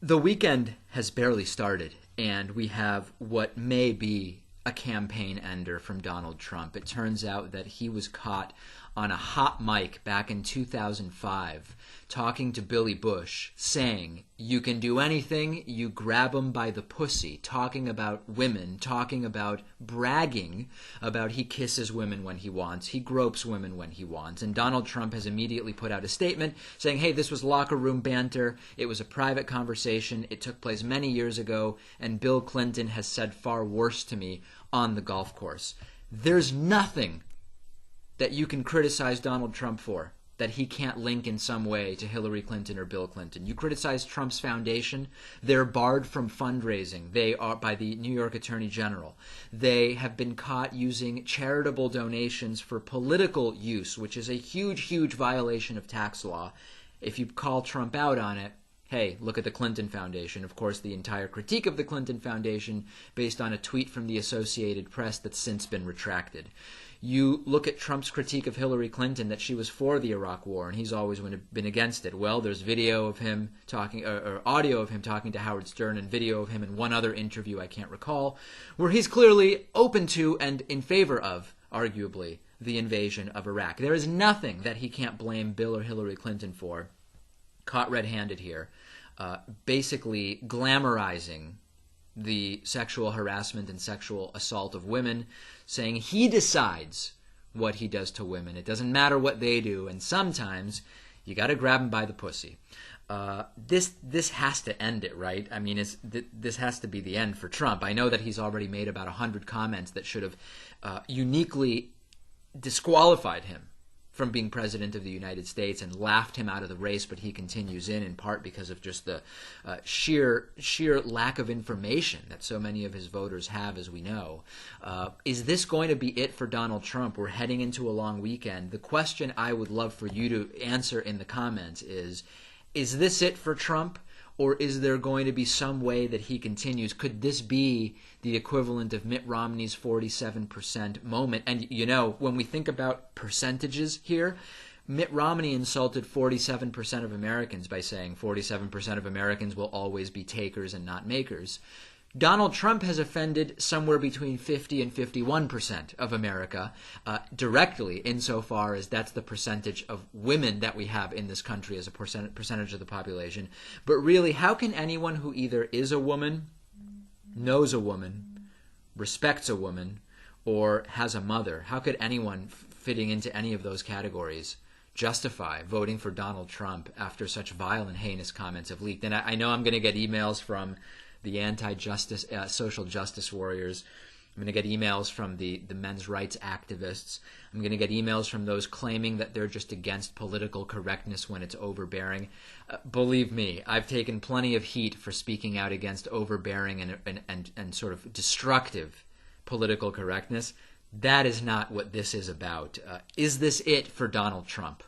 The weekend has barely started, and we have what may be a campaign ender from Donald Trump. It turns out that he was caught on a hot mic back in 2005 talking to Billy Bush, saying, "You can do anything, you grab them by the pussy," talking about women, talking about bragging about he kisses women when he wants, he gropes women when he wants. And Donald Trump has immediately put out a statement saying, hey, this was locker room banter, it was a private conversation, it took place many years ago, and Bill Clinton has said far worse to me on the golf course. There's nothing that you can criticize Donald Trump for that he can't link in some way to Hillary Clinton or Bill Clinton. You criticize Trump's foundation, they're barred from fundraising. They are by the New York Attorney General. They have been caught using charitable donations for political use, which is a huge, huge violation of tax law. If you call Trump out on it, hey, look at the Clinton Foundation. Of course, the entire critique of the Clinton Foundation based on a tweet from the Associated Press that's since been retracted. You look at Trump's critique of Hillary Clinton, that she was for the Iraq War, and he's always been against it. Well, there's video of him talking, or audio of him talking to Howard Stern, and video of him in one other interview I can't recall, where he's clearly open to and in favor of, arguably, the invasion of Iraq. There is nothing that he can't blame Bill or Hillary Clinton for. Caught red-handed here, basically glamorizing the sexual harassment and sexual assault of women, saying he decides what he does to women. It doesn't matter what they do, and sometimes you got to grab them by the pussy. This has to end it, right? I mean, this has to be the end for Trump. I know that he's already made about 100 comments that should have uniquely disqualified him from being president of the United States and laughed him out of the race, but he continues in part because of just the sheer lack of information that so many of his voters have, as we know. Is this going to be it for Donald Trump? We're heading into a long weekend. The question I would love for you to answer in the comments is this it for Trump? Or is there going to be some way that he continues? Could this be the equivalent of Mitt Romney's 47% moment? And, you know, when we think about percentages here, Mitt Romney insulted 47% of Americans by saying 47% of Americans will always be takers and not makers. Donald Trump has offended somewhere between 50 and 51% of America directly, insofar as that's the percentage of women that we have in this country as a percentage of the population. But really, how can anyone who either is a woman, knows a woman, respects a woman, or has a mother, how could anyone fitting into any of those categories justify voting for Donald Trump after such vile and heinous comments have leaked? And I know I'm going to get emails from the anti-justice, social justice warriors. I'm going to get emails from the men's rights activists. I'm going to get emails from those claiming that they're just against political correctness when it's overbearing. Believe me, I've taken plenty of heat for speaking out against overbearing and sort of destructive political correctness. That is not what this is about. Is this it for Donald Trump?